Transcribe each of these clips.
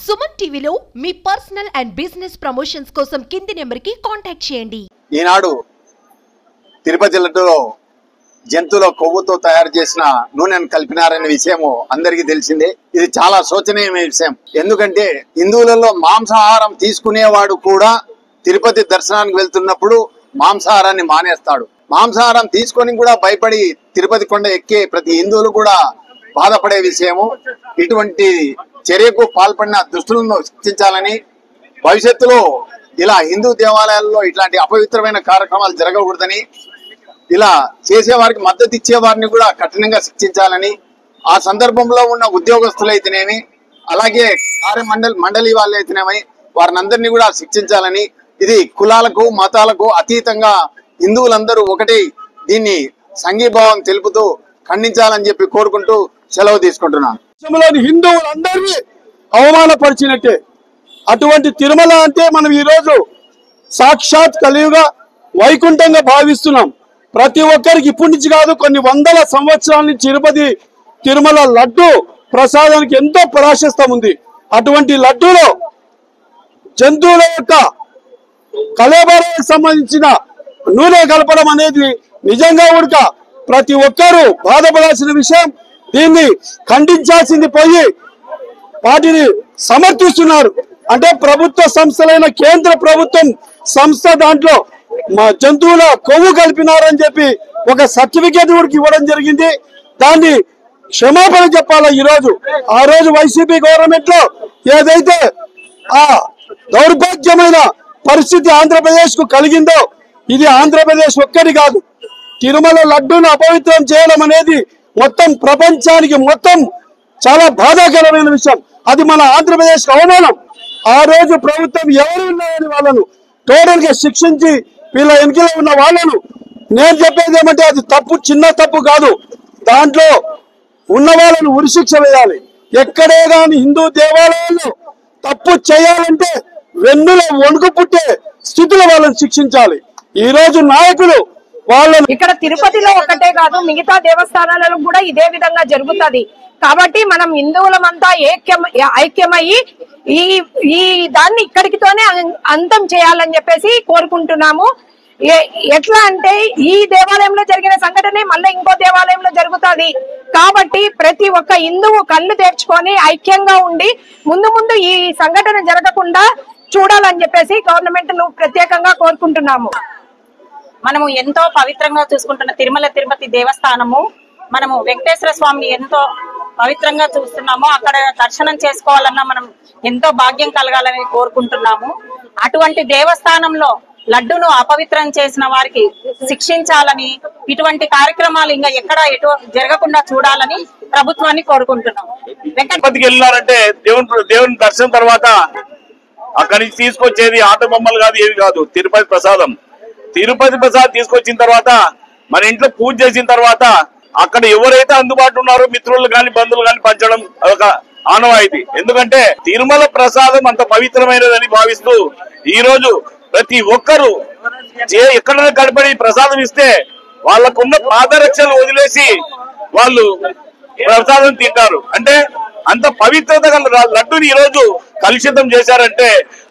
సుమన్ టీవీలో మీ personal and business promotions కోసం కింది నెంబర్కి కాంటాక్ట్ చేయండి. ఈనాడు తిరుపతి లడ్డూలో జంతువుల కొవ్వుతో తయారు చేసిన నూనెను కలిపినారనే విషయం అందరికీ తెలిసిందే. ఇది చాలా శోచనీయమైన విషయం. ఎందుకంటే హిందువులలో మాంసాహారం తీసుకునేవాడు కూడా తిరుపతి దర్శనానికి వెళ్తున్నప్పుడు మాంసాహారాన్ని మానేస్తాడు. మాంసాహారం తీసుకొని కూడా భయపడి తిరుపతి కొండ ఎక్కే ప్రతి హిందువులు కూడా బాధపడే విషయము. ఇటువంటి చర్యకు పాల్పడిన దుష్టులను శిక్షించాలని, భవిష్యత్తులో ఇలా హిందూ దేవాలయాల్లో ఇట్లాంటి అపవిత్రమైన కార్యక్రమాలు జరగకూడదని, ఇలా చేసేవారికి మద్దతు ఇచ్చేవారిని కూడా కఠినంగా శిక్షించాలని, ఆ సందర్భంలో ఉన్న ఉద్యోగస్తులైతేనేమి అలాగే మండలి వాళ్ళైతేనేమి వారిని అందరినీ కూడా శిక్షించాలని, ఇది కులాలకు మతాలకు అతీతంగా హిందువులందరూ ఒకటి దీన్ని సంఘీభావం తెలుపుతూ ఖండించాలని చెప్పి కోరుకుంటూ సెలవు తీసుకుంటున్నాను. హిందువులందరినీ అవమానపరిచినట్టే. అటువంటి తిరుమల అంటే మనం ఈరోజు సాక్షాత్ కలియుగ వైకుంఠంగా భావిస్తున్నాం. ప్రతి ఒక్కరికి ఇప్పటి నుంచి కాదు, కొన్ని వందల సంవత్సరాల నుంచి తిరుమల లడ్డు ప్రసాదానికి ఎంతో ప్రాశస్త్యం ఉంది. అటువంటి లడ్డూలో జంతువుల యొక్క కళేబరాలకు సంబంధించిన నూనె కలపడం అనేది నిజంగా ఉడక ప్రతి ఒక్కరూ బాధపడాల్సిన విషయం. దీన్ని ఖండించాల్సింది పోయి వాటిని సమర్థిస్తున్నారు. అంటే ప్రభుత్వ సంస్థలైన కేంద్ర ప్రభుత్వం సంస్థ దాంట్లో మా జంతువుల కొవ్వు కలిపినారని చెప్పి ఒక సర్టిఫికేట్ కూడా ఇవ్వడం జరిగింది. దాన్ని క్షమాపణ చెప్పాలా ఈరోజు. ఆ రోజు వైసీపీ గవర్నమెంట్ లో ఏదైతే ఆ దౌర్భాగ్యమైన పరిస్థితి ఆంధ్రప్రదేశ్ కు కలిగిందో, ఇది ఆంధ్రప్రదేశ్ ఒక్కటి కాదు, తిరుమల లడ్డూను అపవిత్రం చేయడం అనేది మొత్తం ప్రపంచానికి మొత్తం చాలా బాధాకరమైన విషయం. అది మన ఆంధ్రప్రదేశ్ అవమానం. ఆ రోజు ప్రభుత్వం ఎవరు ఉన్నారని వాళ్ళను టోటల్ గా శిక్షించి వీళ్ళ వెనుకలో ఉన్న వాళ్ళను, నేను చెప్పేది ఏమంటే అది తప్పు, చిన్న తప్పు కాదు. దాంట్లో ఉన్న వాళ్ళను ఉరిశిక్ష వేయాలి. ఎక్కడే గాని హిందూ దేవాలయాల్లో తప్పు చేయాలంటే వెన్నుల వణుకు పుట్టే స్థితిలో వాళ్ళని శిక్షించాలి. ఈ రోజు నాయకులు వాళ్ళను ఇక్కడ తిరుపతిలో ఒక్కటే కాదు, మిగతా దేవస్థానాలలో కూడా ఇదే విధంగా జరుగుతుంది. కాబట్టి మనం హిందువులమంతా ఐక్యమయ్యి ఈ దాన్ని ఇక్కడికితోనే అంతం చేయాలని చెప్పేసి కోరుకుంటున్నాము. ఎట్లా అంటే ఈ దేవాలయంలో జరిగిన సంఘటనే మళ్ళీ ఇంకో దేవాలయంలో జరుగుతుంది. కాబట్టి ప్రతి ఒక్క హిందువు కళ్ళు తెరుచుకొని ఐక్యంగా ఉండి ముందు ఈ సంఘటన జరగకుండా చూడాలని చెప్పేసి గవర్నమెంట్ ను ప్రత్యేకంగా కోరుకుంటున్నాము. మనము ఎంతో పవిత్రంగా చూసుకుంటున్న తిరుపతి దేవస్థానము, మనము వెంకటేశ్వర స్వామిని ఎంతో పవిత్రంగా చూస్తున్నాము. అక్కడ దర్శనం చేసుకోవాలన్నా మనం ఎంతో భాగ్యం కలగాలని కోరుకుంటున్నాము. అటువంటి దేవస్థానంలో లడ్డును అపవిత్రం చేసిన వారికి శిక్షించాలని, ఇటువంటి కార్యక్రమాలు ఇంకా ఎక్కడ జరగకుండా చూడాలని ప్రభుత్వాన్ని కోరుకుంటున్నాము. తిరుపతికి వెళ్ళారంటే దేవుని దర్శనం తర్వాత అక్కడి నుంచి తీసుకొచ్చేది ఆట బొమ్మలు కాదు, ఏవి కాదు, తిరుపతి ప్రసాదం తీసుకొచ్చిన తర్వాత మన ఇంట్లో పూజ చేసిన తర్వాత అక్కడ ఎవరైతే అందుబాటులో ఉన్నారో మిత్రులు కానీ బంధువులు కానీ పంచడం ఒక ఆనవాయితీ. ఎందుకంటే తిరుమల ప్రసాదం అంత పవిత్రమైనదని భావిస్తూ ఈ రోజు ప్రతి ఒక్కరూ ఎక్కడైనా గడపడి ప్రసాదం ఇస్తే వాళ్ళకున్న పాదరక్షలు వదిలేసి వాళ్ళు ప్రసాదం తింటారు. అంటే అంత పవిత్రత గల లడ్డుని ఈ రోజు కలుషితం చేశారంటే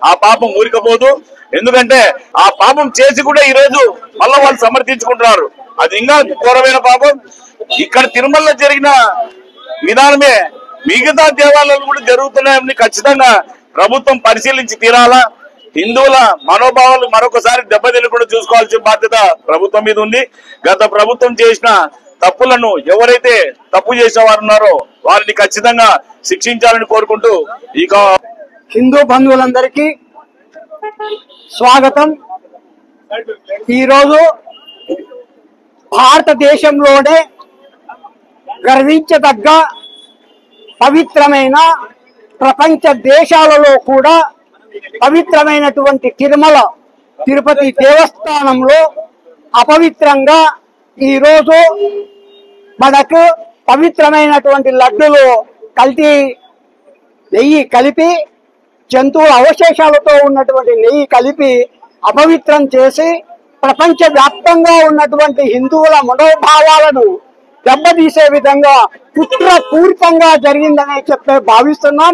ఆ పాపం ఊరికపోదు. ఎందుకంటే ఆ పాపం చేసి కూడా ఈ రోజు మళ్ళా వాళ్ళు సమర్థించుకుంటున్నారు. అది ఇంకా ఘోరమైన పాపం. ఇక్కడ తిరుమలలో జరిగిన విధానమే మిగతా దేవాలయాలు కూడా జరుగుతున్నాయని ఖచ్చితంగా ప్రభుత్వం పరిశీలించి తీరాలా. హిందువుల మనోభావాలు మరొకసారి దెబ్బతినకుండా చూసుకోవాల్సిన బాధ్యత ప్రభుత్వం మీద ఉంది. గత ప్రభుత్వం చేసిన తప్పులను ఎవరైతే తప్పు చేసిన వారు ఉన్నారో వారిని ఖచ్చితంగా శిక్షించాలని కోరుకుంటూ ఇక హిందూ బంధువులందరికీ స్వాగతం. ఈరోజు భారతదేశంలోనే గర్వించదగ్గ పవిత్రమైన, ప్రపంచ దేశాలలో కూడా పవిత్రమైనటువంటి తిరుపతి దేవస్థానంలో అపవిత్రంగా ఈరోజు మనకు పవిత్రమైనటువంటి లడ్డులు నెయ్యి కలిపి, జంతువుల అవశేషాలతో ఉన్నటువంటి నెయ్యి కలిపి అపవిత్రం చేసి ప్రపంచ వ్యాప్తంగా ఉన్నటువంటి హిందువుల మనోభావాలను దెబ్బతీసే విధంగా కుట్రపూరితంగా జరిగిందని భావిస్తున్నాం.